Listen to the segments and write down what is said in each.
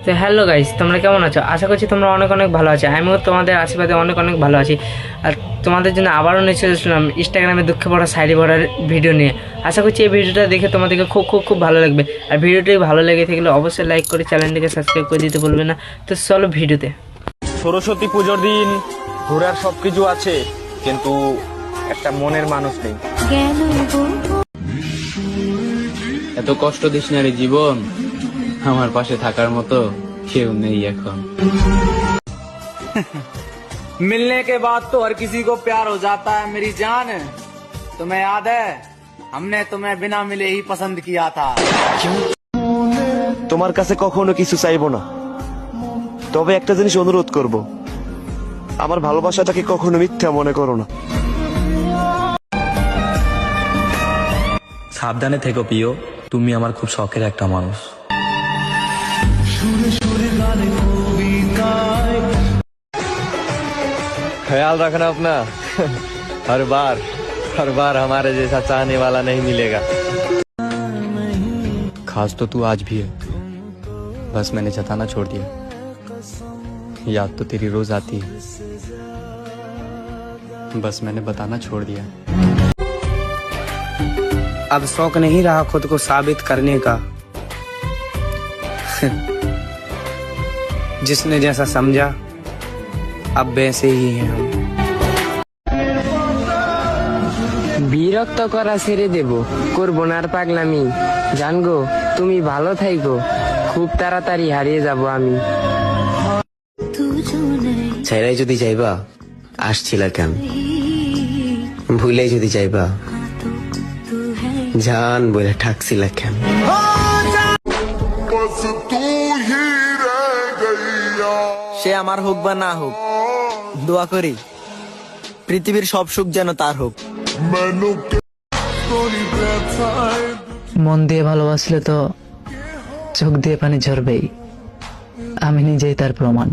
তো hello guys, তোমরা কেমন আছো? আশা করছি তোমরা অনেক অনেক ভালো আছো। আমিও তোমাদের আশীর্বাদে অনেক অনেক ভালো আছি। আর তোমাদের জন্য আবারও নিয়ে চলে এসেছিলাম ইনস্টাগ্রামে দুঃখে পড়া সাইডে পড়ার ভিডিও নিয়ে। আশা করছি এই ভিডিওটা দেখে তোমাদেরকে খুব খুব খুব ভালো লাগবে। আর ভিডিওটি ভালো লেগে থাকলে অবশ্যই লাইক করে চ্যানেলটিকে সাবস্ক্রাইব করে দিতে বলবে না। তো চলো ভিডিওতে। সরস্বতী পুজোর দিন ঘোরার সবকিছু আছে, কিন্তু একটা মনের মানুষ নেই। এত কষ্ট দিস না রে জীবন, আমার পাশে থাকার মতো কেউ নেই এখন। मिलने के बाद तो हर किसी को प्यार हो जाता है मेरी जान। तुम्हें याद है हमने तुम्हें बिना मिले ही पसंद किया था। তোমার কাছে কখনো কিছু চাইবো না, তবে একটা জিনিস অনুরোধ করব, আমার ভালোবাসাটাকে কখনো মিথ্যা মনে করো না। সাবধানে থেকো প্রিয়, তুমি আমার খুব শখের একটা মানুষ। ख्याल रखना अपना। हर बार हमारे जैसा चाहने वाला नहीं मिलेगा। खास तो तू आज भी है, बस मैंने जताना छोड़ दिया। याद तो तेरी रोज आती है, बस मैंने बताना छोड़ दिया। अब शौक नहीं रहा खुद को साबित करने का। जिसने जैसा समझा अब वैसे ही हैं हम। বিরক্ত করা ছেড়ে দেব, করবো না আর পাগলামি। জানগো তুমি ভালো থাইকো, খুব তাড়াতাড়ি হারিয়ে যাব আমি। ছেড়াই যদি যাইবা আসছিলা কেন, ভুলেই যদি যাইবা জান বলে ঠাকছিলা কেন। সে আমার হোক বা না হোক, দোয়া করি পৃথিবীর সব সুখ যেন তার হোক। মন দিয়ে ভালোবাসলে তো চোখ দিয়ে পানি ঝরবেই, আমি নিজেই তার প্রমাণ।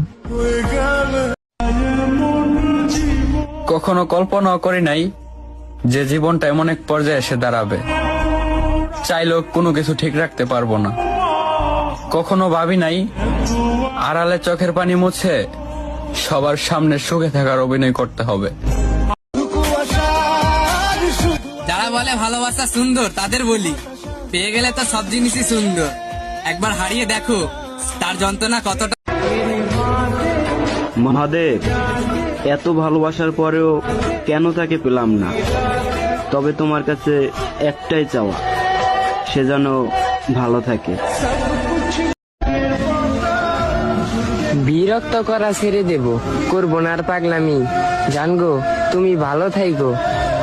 কখনো কল্পনা করি নাই যে জীবনটা এমন এক পর্যায়ে এসে দাঁড়াবে, চাইলেও কোনো কিছু ঠিক রাখতে পারবো না। কখনো ভাবি নাই আড়ালে চোখের পানি মুছে সবার সামনে সুখে থাকার অভিনয় করতে হবে। যারা বলে ভালোবাসা সুন্দর তাদের বলি, পেয়ে গেলে তো সব জিনিসই সুন্দর, একবার হারিয়ে দেখো তার যন্ত্রণা কতটা। মহাদেব, এত ভালোবাসার পরেও কেন তাকে পেলাম না? তবে তোমার কাছে একটাই চাওয়া, সে যেন ভালো থাকে। বিরক্ত করা ছেড়ে দেব, করবো না আর পাগলামি। জানগো তুমি ভালো থাইকো,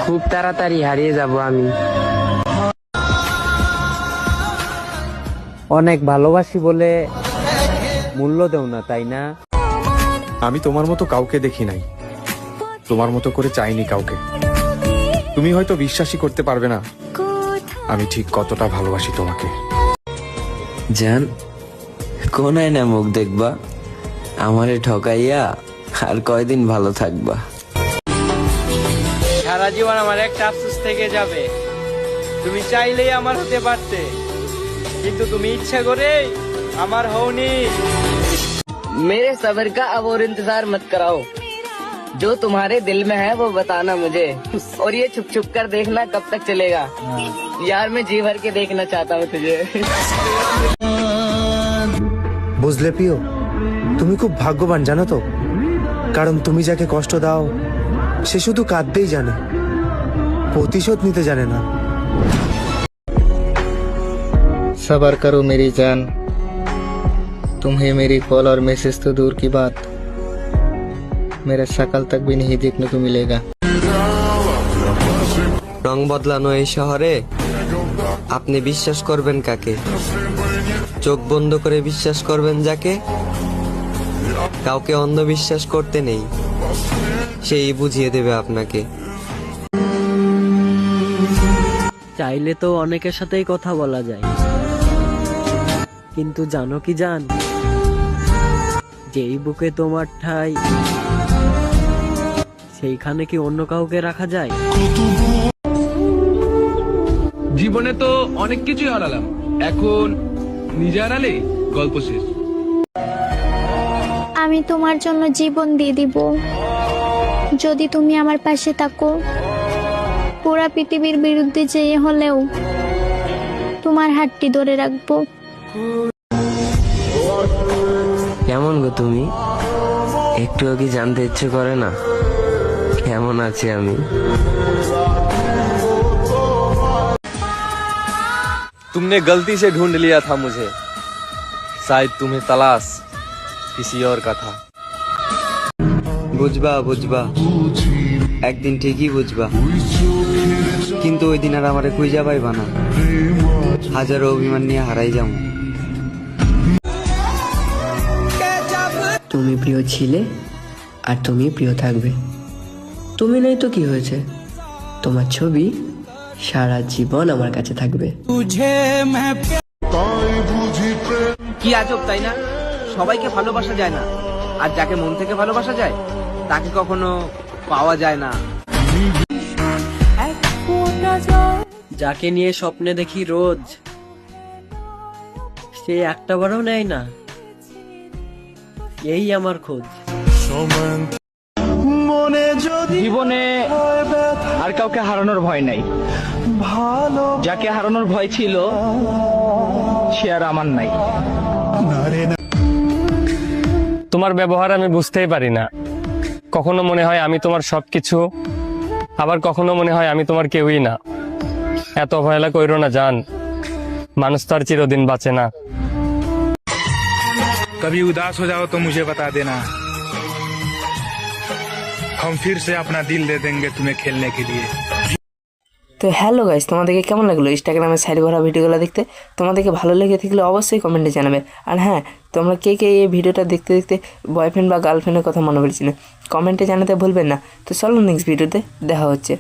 খুব তাড়াতাড়ি হারিয়ে যাব আমি। অনেক ভালোবাসি বলে মূল্য দেও না, তাই না? আমি তোমার মতো কাউকে দেখি নাই, তোমার মতো করে চাইনি কাউকে। তুমি হয়তো বিশ্বাসই করতে পারবে না আমি ঠিক কতটা ভালোবাসি তোমাকে। জান, কোন না মুখ দেখবা, আমারে ঠকাইয়া আর কয়দিন ভালো থাকবা। সারা জীবন আমার একটা আফসোস থেকে যাবে, তুমি চাইলেই আমার হতে পারতে, কিন্তু তুমি ইচ্ছা করে আমার হওনি। मेरे सब्र का अब और इंतजार मत कराओ, जो तुम्हारे दिल में है वो बताना मुझे, और ये छुप छुप कर देखना कब तक चलेगा। यार मैं जी भर के देखना चाहता हूँ तुझे। বুঝলে প্রিয়, তুমি খুব ভাগ্যবান জানো তো, কারণ তুমি যাকে কষ্ট দাও সে শুধু কাঁদতেই জানে, প্রতিশোধ নিতে জানে না। सबर करो मेरी जान, तुम्हें मेरी कॉल और मैसेज तो दूर की बात, मेरे शकल तक भी नहीं देखने को मिलेगा। রং বদলানো এই শহরে আপনি বিশ্বাস করবেন কাকে? চোখ বন্ধ করে বিশ্বাস করবেন যাকে? কাউকে অন্ধবিশ্বাস করতে নেই, সেই বুঝিয়ে দেবে আপনাকে। চাইলে তো অনেকের সাথেই কথা বলা যায়, কিন্তু জানো কি জান, যেই বুকে তোমার ঠাই সেইখানে কি অন্য কাউকে রাখা যায়? জীবনে তো অনেক কিছুই হারালাম, এখন নিজে হারালে গল্প শেষ। আমি তোমার জন্য জীবন দিয়ে দিব যদি তুমি আমার পাশে থাকো। পুরা পৃথিবীর বিরুদ্ধে যেয়ে হলেও তোমার হাতটি ধরে রাখবো। কেমন গো তুমি? একটুও কি জানতে ইচ্ছে করে না কেমন আছি আমি? तुमने गलती से ढूंढ लिया था मुझे, शायद तुम्हें तलाश किसी और का था। বুঝবা বুঝবা, একদিন ঠিকই বুঝবা, কিন্তু ওই দিন আর আমারে খুঁজা পাইবা না। হাজারো অভিমান নিয়ে হারাই যাবো। তুমি প্রিয় ছিলে আর তুমি প্রিয় থাকবে। তুমি নেই তো কি হয়েছে, তোমার ছবি সারা জীবন আমার কাছে থাকবে। কি আজব তাই না? সবাইকে ভালোবাসা যায় না, আর যাকে মন থেকে ভালোবাসা যায় তাকে কখনো পাওয়া যায় না। যাকে নিয়ে স্বপ্নে দেখি রোজ, সে একটা বারও নেয় না, এই আমার খোঁজ। জীবনে আর কাউকে হারানোর ভয় নাই, যাকে হারানোর ভয় ছিল সে আর আমার নাই। তোমার ব্যবহার আমি বুঝতেই পারি না, কখনো মনে হয় আমি তোমার সবকিছু, আবার কখনো মনে হয় আমি তোমার কেউই না। এত অবহেলা কইরো না জান, মানুষ তো আর চিরদিন বাঁচে না। कभी उदास हो जाओ तो मुझे बता देना, हम फिर से अपना दिल दे देंगे तुम्हें खेलने के लिए। তো হ্যালো গাইস, তোমাদেরকে কেমন লাগলো ইনস্টাগ্রামে সাইড ভরা ভিডিওগুলো দেখতে? তোমাদেরকে ভালো লেগে থাকলে অবশ্যই কমেন্টে জানাবে। আর হ্যাঁ, তোমরা কে কে এই ভিডিওটা দেখতে দেখতে বয়ফ্রেন্ড বা গার্লফ্রেন্ডের কথা মনে পড়েছিল, কমেন্টে জানাতে ভুলবেন না। তো চলো নেক্সট ভিডিওতে দেখা হচ্ছে।